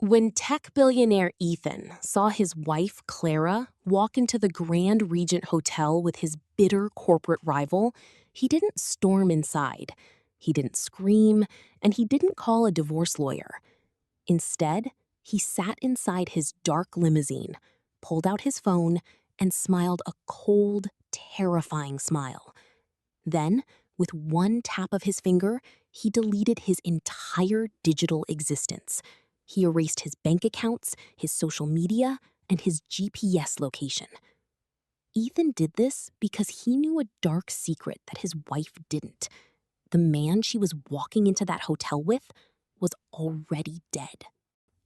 When tech billionaire Ethan saw his wife, Clara, walk into the Grand Regent Hotel with his bitter corporate rival, he didn't storm inside. He didn't scream, and he didn't call a divorce lawyer. Instead, he sat inside his dark limousine, pulled out his phone, and smiled a cold, terrifying smile. Then, with one tap of his finger, he deleted his entire digital existence. He erased his bank accounts, his social media, and his GPS location. Ethan did this because he knew a dark secret that his wife didn't. The man she was walking into that hotel with was already dead.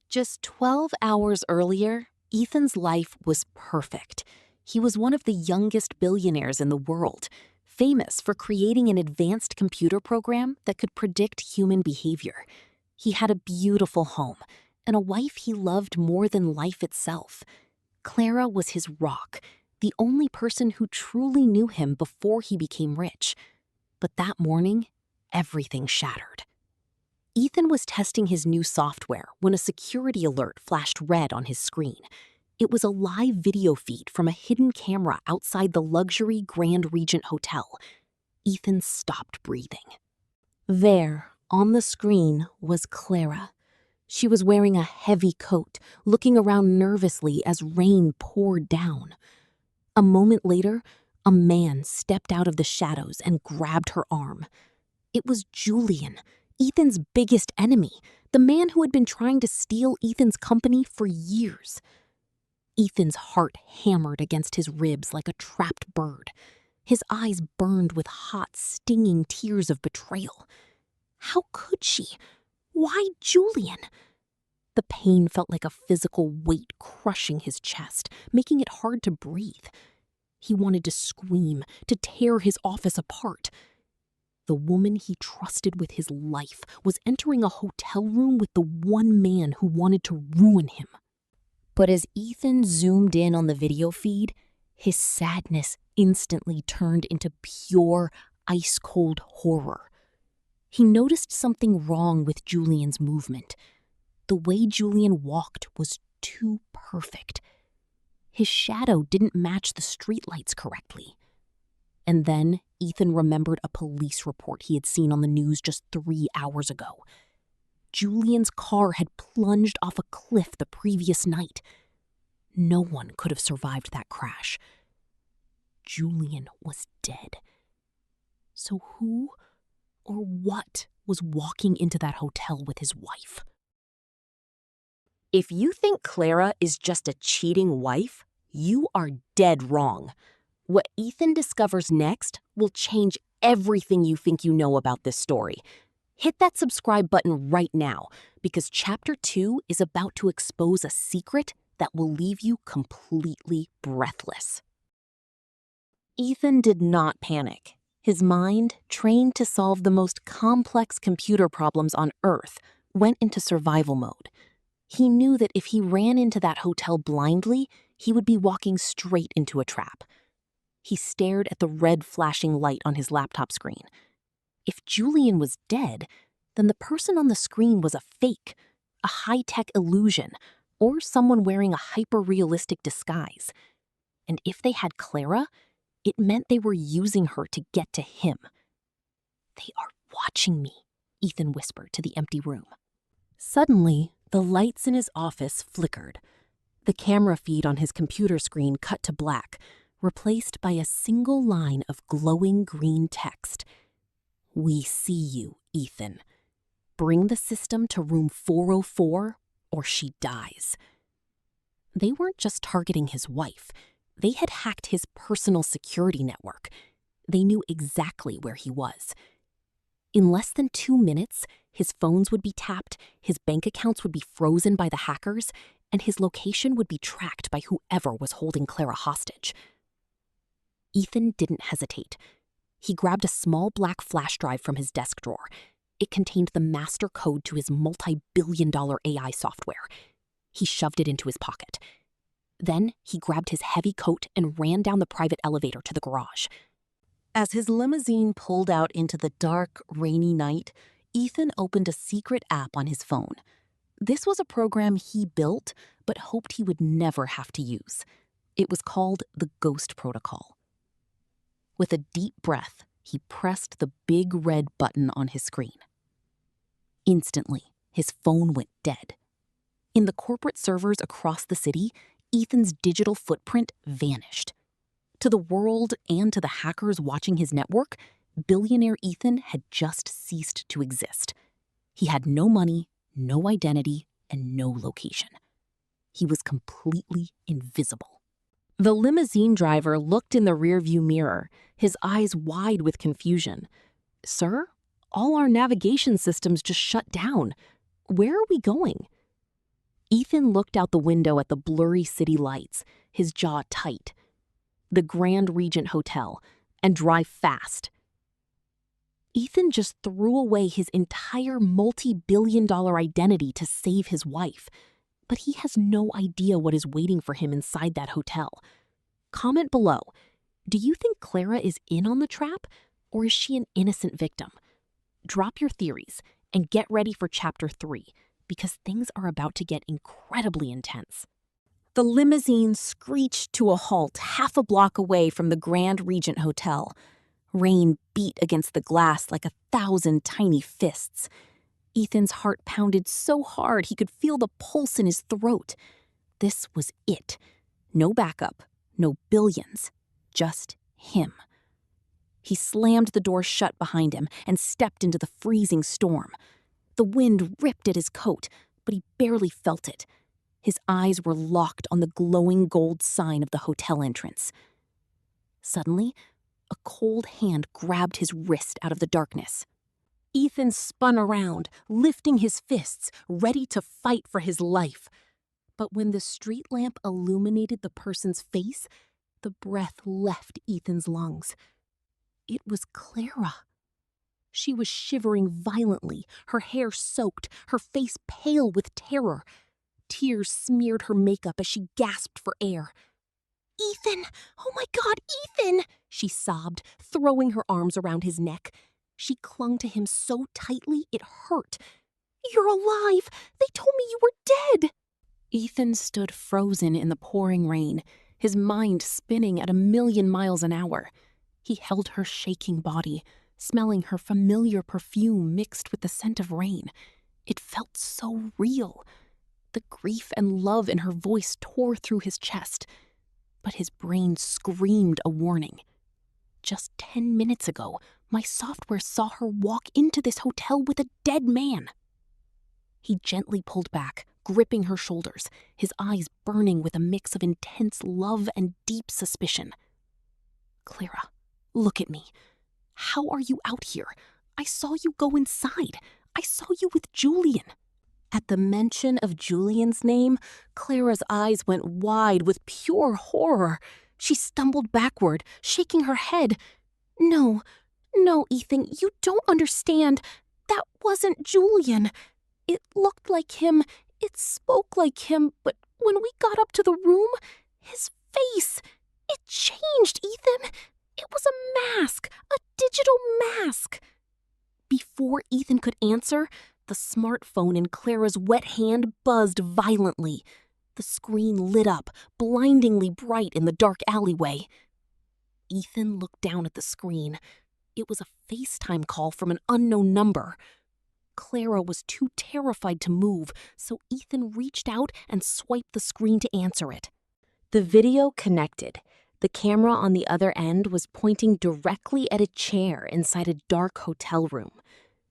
Just 12 hours earlier, Ethan's life was perfect. He was one of the youngest billionaires in the world, famous for creating an advanced computer program that could predict human behavior. He had a beautiful home and a wife he loved more than life itself. Clara was his rock, the only person who truly knew him before he became rich. But that morning, everything shattered. Ethan was testing his new software when a security alert flashed red on his screen. It was a live video feed from a hidden camera outside the luxury Grand Regent Hotel. Ethan stopped breathing. There, on the screen, was Clara. She was wearing a heavy coat, looking around nervously as rain poured down. A moment later, a man stepped out of the shadows and grabbed her arm. It was Julian, Ethan's biggest enemy, the man who had been trying to steal Ethan's company for years. Ethan's heart hammered against his ribs like a trapped bird. His eyes burned with hot, stinging tears of betrayal. How could she? Why Julian? The pain felt like a physical weight crushing his chest, making it hard to breathe. He wanted to scream, to tear his office apart. The woman he trusted with his life was entering a hotel room with the one man who wanted to ruin him. But as Ethan zoomed in on the video feed, his sadness instantly turned into pure, ice-cold horror. He noticed something wrong with Julian's movement. The way Julian walked was too perfect. His shadow didn't match the streetlights correctly. And then Ethan remembered a police report he had seen on the news just 3 hours ago. Julian's car had plunged off a cliff the previous night. No one could have survived that crash. Julian was dead. So who or what was walking into that hotel with his wife? If you think Clara is just a cheating wife, you are dead wrong. What Ethan discovers next will change everything you think you know about this story. Hit that subscribe button right now, because Chapter 2 is about to expose a secret that will leave you completely breathless. Ethan did not panic. His mind, trained to solve the most complex computer problems on Earth, went into survival mode. He knew that if he ran into that hotel blindly, he would be walking straight into a trap. He stared at the red flashing light on his laptop screen. If Julian was dead, then the person on the screen was a fake, a high-tech illusion, or someone wearing a hyper-realistic disguise. And if they had Clara, it meant they were using her to get to him. "They are watching me," Ethan whispered to the empty room. Suddenly, the lights in his office flickered. The camera feed on his computer screen cut to black, replaced by a single line of glowing green text. "We see you, Ethan. Bring the system to room 404 or she dies." They weren't just targeting his wife. They had hacked his personal security network. They knew exactly where he was. In less than 2 minutes, his phones would be tapped, his bank accounts would be frozen by the hackers, and his location would be tracked by whoever was holding Clara hostage. Ethan didn't hesitate. He grabbed a small black flash drive from his desk drawer. It contained the master code to his multi-billion-dollar AI software. He shoved it into his pocket. Then he grabbed his heavy coat and ran down the private elevator to the garage. As his limousine pulled out into the dark, rainy night, Ethan opened a secret app on his phone. This was a program he built, but hoped he would never have to use. It was called the Ghost Protocol. With a deep breath, he pressed the big red button on his screen. Instantly, his phone went dead. In the corporate servers across the city, Ethan's digital footprint vanished. To the world and to the hackers watching his network, billionaire Ethan had just ceased to exist. He had no money, no identity, and no location. He was completely invisible. The limousine driver looked in the rearview mirror, his eyes wide with confusion. "Sir, all our navigation systems just shut down. Where are we going?" Ethan looked out the window at the blurry city lights, his jaw tight. "The Grand Regent Hotel, and drive fast." Ethan just threw away his entire multi-billion-dollar identity to save his wife. But he has no idea what is waiting for him inside that hotel. Comment below. Do you think Clara is in on the trap, or is she an innocent victim? Drop your theories and get ready for Chapter 3, because things are about to get incredibly intense. The limousine screeched to a halt half a block away from the Grand Regent Hotel. Rain beat against the glass like 1,000 tiny fists. Ethan's heart pounded so hard he could feel the pulse in his throat. This was it. No backup, no billions, just him. He slammed the door shut behind him and stepped into the freezing storm. The wind ripped at his coat, but he barely felt it. His eyes were locked on the glowing gold sign of the hotel entrance. Suddenly, a cold hand grabbed his wrist out of the darkness. Ethan spun around, lifting his fists, ready to fight for his life. But when the street lamp illuminated the person's face, the breath left Ethan's lungs. It was Clara. She was shivering violently, her hair soaked, her face pale with terror. Tears smeared her makeup as she gasped for air. "Ethan! Oh my God, Ethan!" she sobbed, throwing her arms around his neck. She clung to him so tightly it hurt. "You're alive! They told me you were dead!" Ethan stood frozen in the pouring rain, his mind spinning at 1,000,000 miles an hour. He held her shaking body, smelling her familiar perfume mixed with the scent of rain. It felt so real. The grief and love in her voice tore through his chest. But his brain screamed a warning. Just 10 minutes ago, my software saw her walk into this hotel with a dead man. He gently pulled back, gripping her shoulders, his eyes burning with a mix of intense love and deep suspicion. "Clara, look at me. How are you out here? I saw you go inside. I saw you with Julian." At the mention of Julian's name, Clara's eyes went wide with pure horror. She stumbled backward, shaking her head. No, Ethan, you don't understand. That wasn't Julian. It looked like him, it spoke like him, but when we got up to the room, his face, it changed, Ethan. It was a mask, a digital mask." Before Ethan could answer, the smartphone in Clara's wet hand buzzed violently. The screen lit up, blindingly bright in the dark alleyway. Ethan looked down at the screen. It was a FaceTime call from an unknown number. Clara was too terrified to move, so Ethan reached out and swiped the screen to answer it. The video connected. The camera on the other end was pointing directly at a chair inside a dark hotel room.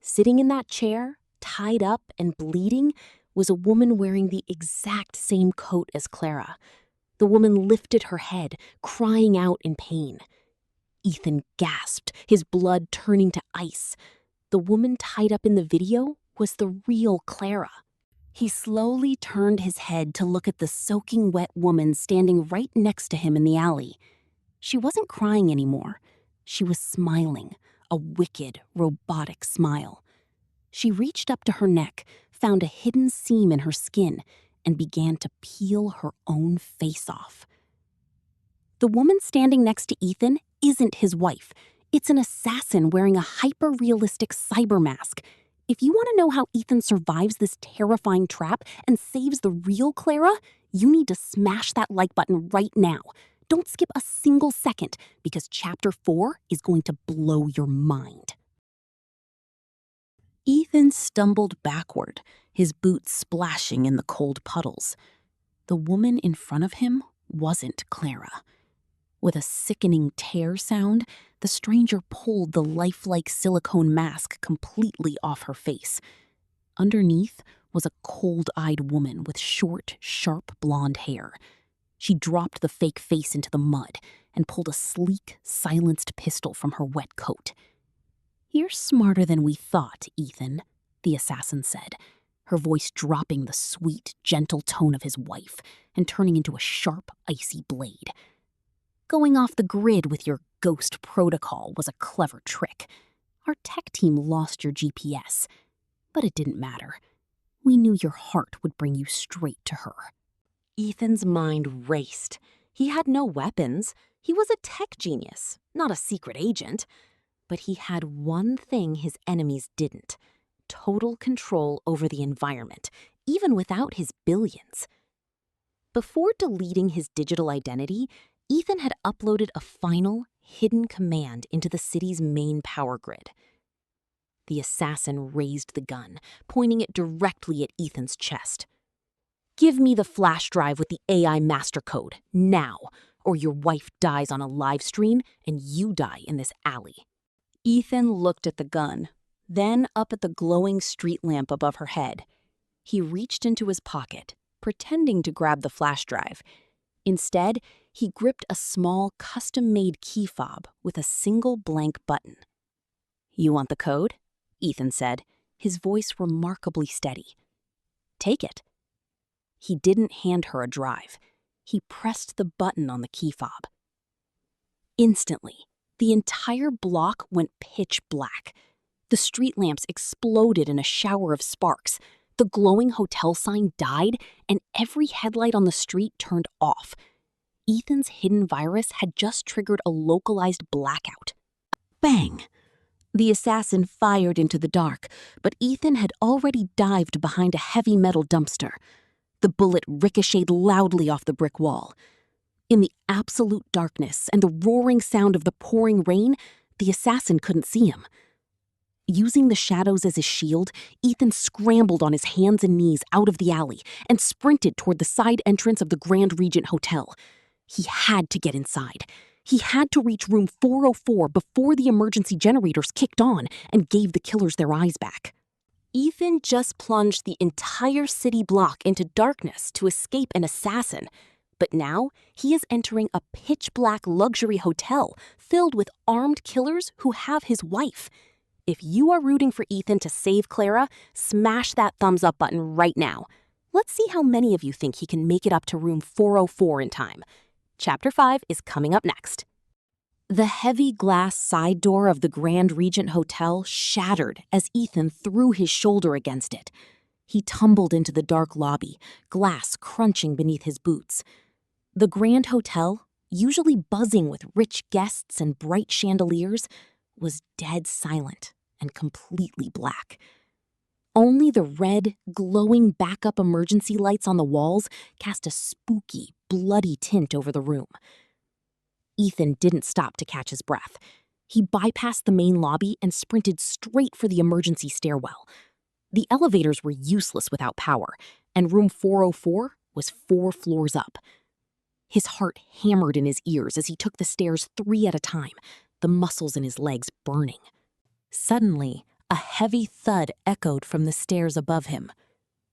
Sitting in that chair, tied up and bleeding, was a woman wearing the exact same coat as Clara. The woman lifted her head, crying out in pain. Ethan gasped, his blood turning to ice. The woman tied up in the video was the real Clara. He slowly turned his head to look at the soaking wet woman standing right next to him in the alley. She wasn't crying anymore. She was smiling, a wicked, robotic smile. She reached up to her neck, found a hidden seam in her skin, and began to peel her own face off. The woman standing next to Ethan isn't his wife. It's an assassin wearing a hyper-realistic cyber mask. If you want to know how Ethan survives this terrifying trap and saves the real Clara, you need to smash that like button right now. Don't skip a single second, because Chapter 4 is going to blow your mind. Ethan stumbled backward, his boots splashing in the cold puddles. The woman in front of him wasn't Clara. With a sickening tear sound, the stranger pulled the lifelike silicone mask completely off her face. Underneath was a cold-eyed woman with short, sharp blonde hair. She dropped the fake face into the mud and pulled a sleek, silenced pistol from her wet coat. "You're smarter than we thought, Ethan," the assassin said, her voice dropping the sweet, gentle tone of his wife and turning into a sharp, icy blade. "Going off the grid with your ghost protocol was a clever trick. Our tech team lost your GPS, but it didn't matter. We knew your heart would bring you straight to her." Ethan's mind raced. He had no weapons. He was a tech genius, not a secret agent. But he had one thing his enemies didn't: total control over the environment, even without his billions. Before deleting his digital identity, Ethan had uploaded a final, hidden command into the city's main power grid. The assassin raised the gun, pointing it directly at Ethan's chest. "Give me the flash drive with the AI master code, now, or your wife dies on a live stream and you die in this alley." Ethan looked at the gun, then up at the glowing street lamp above her head. He reached into his pocket, pretending to grab the flash drive. Instead, he gripped a small, custom-made key fob with a single blank button. "You want the code?" Ethan said, his voice remarkably steady. "Take it." He didn't hand her a drive. He pressed the button on the key fob. Instantly, the entire block went pitch black. The street lamps exploded in a shower of sparks. The glowing hotel sign died, and every headlight on the street turned off. Ethan's hidden virus had just triggered a localized blackout. Bang! The assassin fired into the dark, but Ethan had already dived behind a heavy metal dumpster. The bullet ricocheted loudly off the brick wall. In the absolute darkness and the roaring sound of the pouring rain, the assassin couldn't see him. Using the shadows as his shield, Ethan scrambled on his hands and knees out of the alley and sprinted toward the side entrance of the Grand Regent Hotel. He had to get inside. He had to reach room 404 before the emergency generators kicked on and gave the killers their eyes back. Ethan just plunged the entire city block into darkness to escape an assassin. But now, he is entering a pitch-black luxury hotel filled with armed killers who have his wife. If you are rooting for Ethan to save Clara, smash that thumbs up button right now. Let's see how many of you think he can make it up to room 404 in time. Chapter 5 is coming up next. The heavy glass side door of the Grand Regent Hotel shattered as Ethan threw his shoulder against it. He tumbled into the dark lobby, glass crunching beneath his boots. The Grand Hotel, usually buzzing with rich guests and bright chandeliers, was dead silent and completely black. Only the red, glowing backup emergency lights on the walls cast a spooky, bloody tint over the room. Ethan didn't stop to catch his breath. He bypassed the main lobby and sprinted straight for the emergency stairwell. The elevators were useless without power, and room 404 was 4 floors up. His heart hammered in his ears as he took the stairs 3 at a time, the muscles in his legs burning. Suddenly, a heavy thud echoed from the stairs above him.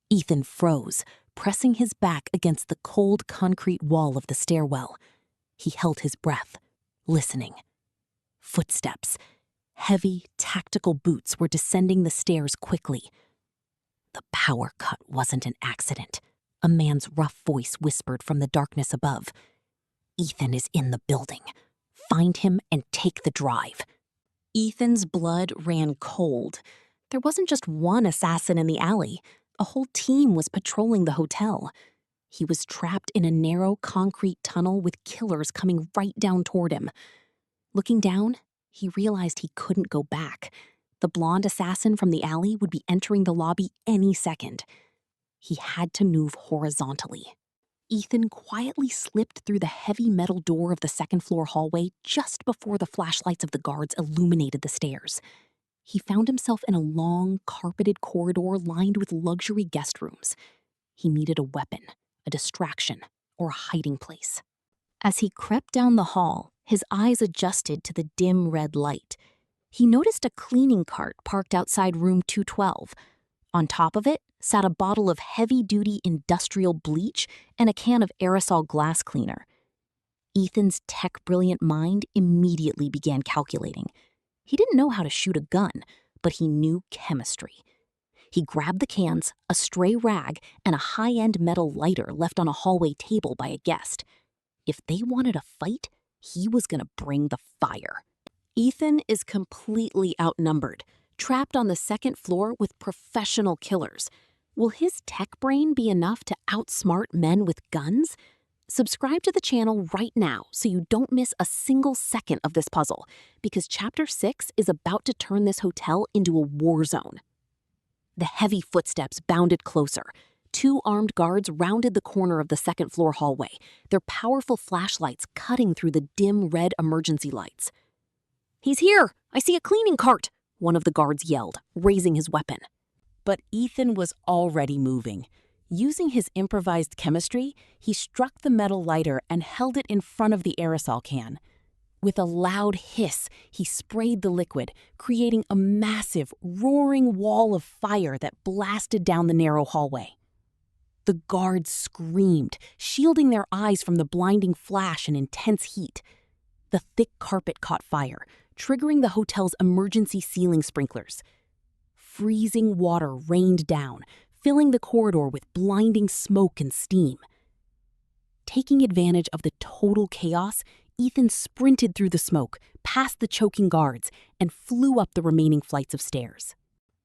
Ethan froze, pressing his back against the cold concrete wall of the stairwell. He held his breath, listening. Footsteps. Heavy, tactical boots were descending the stairs quickly. The power cut wasn't an accident. A man's rough voice whispered from the darkness above. "Ethan is in the building. Find him and take the drive." Ethan's blood ran cold. There wasn't just one assassin in the alley. A whole team was patrolling the hotel. He was trapped in a narrow concrete tunnel with killers coming right down toward him. Looking down, he realized he couldn't go back. The blonde assassin from the alley would be entering the lobby any second. He had to move horizontally. Ethan quietly slipped through the heavy metal door of the second-floor hallway just before the flashlights of the guards illuminated the stairs. He found himself in a long, carpeted corridor lined with luxury guest rooms. He needed a weapon, a distraction, or a hiding place. As he crept down the hall, his eyes adjusted to the dim red light. He noticed a cleaning cart parked outside room 212. On top of it sat a bottle of heavy-duty industrial bleach and a can of aerosol glass cleaner. Ethan's tech-brilliant mind immediately began calculating. He didn't know how to shoot a gun, but he knew chemistry. He grabbed the cans, a stray rag, and a high-end metal lighter left on a hallway table by a guest. If they wanted a fight, he was going to bring the fire. Ethan is completely outnumbered, trapped on the second floor with professional killers. Will his tech brain be enough to outsmart men with guns? Subscribe to the channel right now so you don't miss a single second of this puzzle, because Chapter 6 is about to turn this hotel into a war zone. The heavy footsteps bounded closer. 2 armed guards rounded the corner of the second-floor hallway, their powerful flashlights cutting through the dim red emergency lights. "He's here! I see a cleaning cart!" one of the guards yelled, raising his weapon. But Ethan was already moving. Using his improvised chemistry, he struck the metal lighter and held it in front of the aerosol can. With a loud hiss, he sprayed the liquid, creating a massive, roaring wall of fire that blasted down the narrow hallway. The guards screamed, shielding their eyes from the blinding flash and intense heat. The thick carpet caught fire, triggering the hotel's emergency ceiling sprinklers. Freezing water rained down, filling the corridor with blinding smoke and steam. Taking advantage of the total chaos, Ethan sprinted through the smoke, past the choking guards, and flew up the remaining flights of stairs.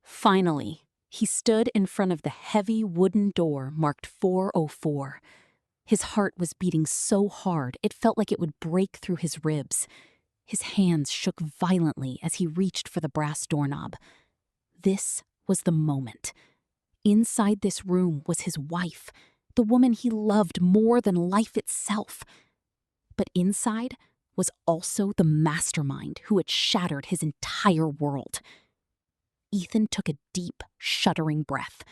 Finally, he stood in front of the heavy wooden door marked 404. His heart was beating so hard it felt like it would break through his ribs. His hands shook violently as he reached for the brass doorknob. This was the moment. Inside this room was his wife, the woman he loved more than life itself. But inside was also the mastermind who had shattered his entire world. Ethan took a deep, shuddering breath,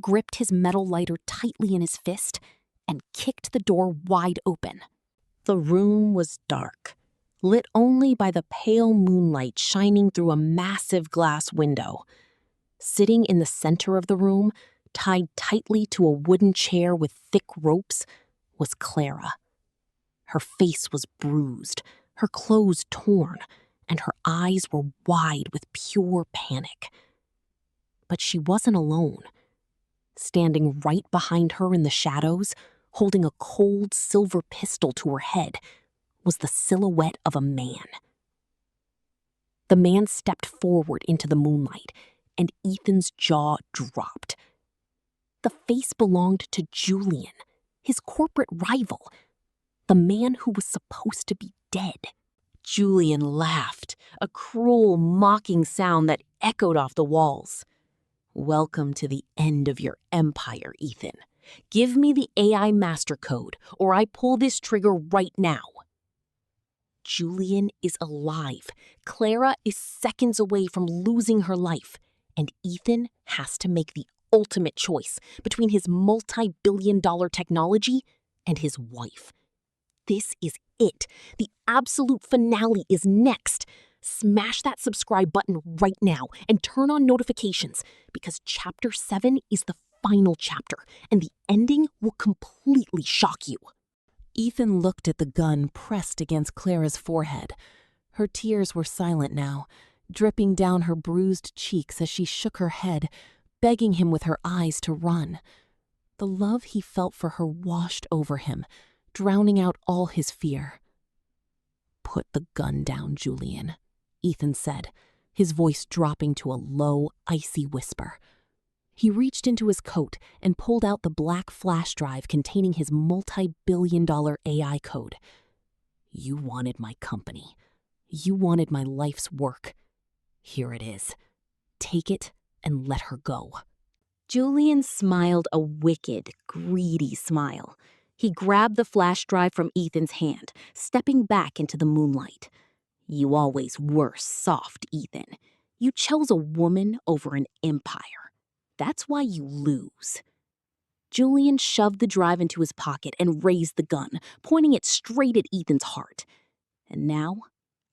gripped his metal lighter tightly in his fist, and kicked the door wide open. The room was dark, lit only by the pale moonlight shining through a massive glass window. Sitting in the center of the room, tied tightly to a wooden chair with thick ropes, was Clara. Her face was bruised, her clothes torn, and her eyes were wide with pure panic. But she wasn't alone. Standing right behind her in the shadows, holding a cold silver pistol to her head, was the silhouette of a man. The man stepped forward into the moonlight, and Ethan's jaw dropped. The face belonged to Julian, his corporate rival, the man who was supposed to be dead. Julian laughed, a cruel, mocking sound that echoed off the walls. "Welcome to the end of your empire, Ethan. Give me the AI master code, or I pull this trigger right now." Julian is alive. Clara is seconds away from losing her life, and Ethan has to make the ultimate choice between his multi-billion-dollar technology and his wife. This is it. The absolute finale is next. Smash that subscribe button right now and turn on notifications, because Chapter 7 is the final chapter, and the ending will completely shock you. Ethan looked at the gun pressed against Clara's forehead. Her tears were silent now, dripping down her bruised cheeks as she shook her head, begging him with her eyes to run. The love he felt for her washed over him, drowning out all his fear. "Put the gun down, Julian," Ethan said, his voice dropping to a low, icy whisper. He reached into his coat and pulled out the black flash drive containing his multi-billion-dollar AI code. "You wanted my company. You wanted my life's work. Here it is. Take it and let her go." Julian smiled a wicked, greedy smile. He grabbed the flash drive from Ethan's hand, stepping back into the moonlight. "You always were soft, Ethan. You chose a woman over an empire. That's why you lose." Julian shoved the drive into his pocket and raised the gun, pointing it straight at Ethan's heart. "And now,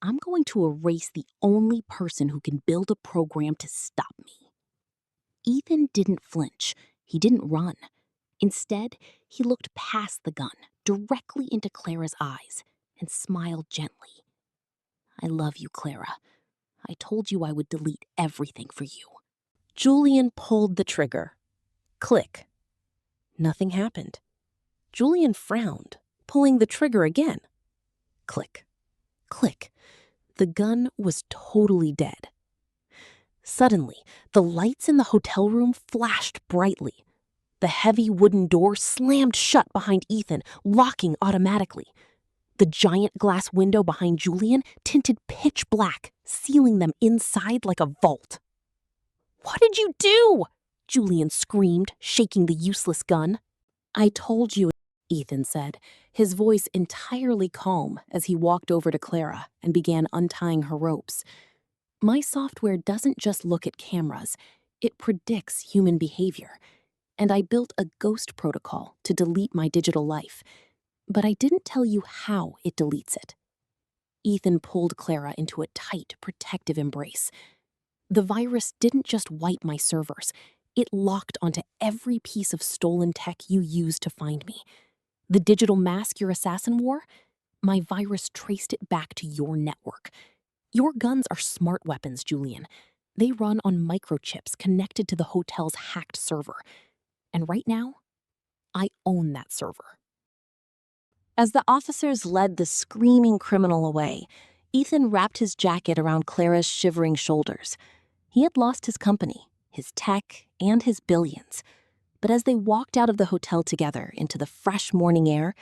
I'm going to erase the only person who can build a program to stop me." Ethan didn't flinch. He didn't run. Instead, he looked past the gun, directly into Clara's eyes, and smiled gently. "I love you, Clara. I told you I would delete everything for you." Julian pulled the trigger. Click. Nothing happened. Julian frowned, pulling the trigger again. Click. Click. The gun was totally dead. Suddenly, the lights in the hotel room flashed brightly. The heavy wooden door slammed shut behind Ethan, locking automatically. The giant glass window behind Julian tinted pitch black, sealing them inside like a vault. "What did you do?" Julian screamed, shaking the useless gun. "I told you," Ethan said, his voice entirely calm as he walked over to Clara and began untying her ropes. "My software doesn't just look at cameras, it predicts human behavior. And I built a ghost protocol to delete my digital life. But I didn't tell you how it deletes it." Ethan pulled Clara into a tight, protective embrace. "The virus didn't just wipe my servers. It locked onto every piece of stolen tech you used to find me. The digital mask your assassin wore? My virus traced it back to your network. Your guns are smart weapons, Julian. They run on microchips connected to the hotel's hacked server. And right now, I own that server." As the officers led the screaming criminal away, Ethan wrapped his jacket around Clara's shivering shoulders. He had lost his company, his tech, and his billions. But as they walked out of the hotel together into the fresh morning air,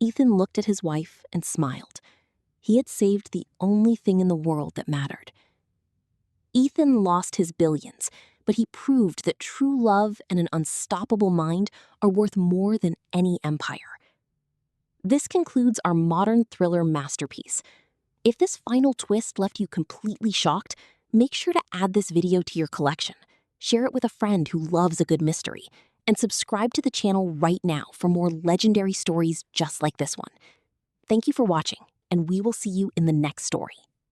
Ethan looked at his wife and smiled. He had saved the only thing in the world that mattered. Ethan lost his billions, but he proved that true love and an unstoppable mind are worth more than any empire. This concludes our modern thriller masterpiece. If this final twist left you completely shocked, make sure to add this video to your collection, share it with a friend who loves a good mystery, and subscribe to the channel right now for more legendary stories just like this one. Thank you for watching, and we will see you in the next story.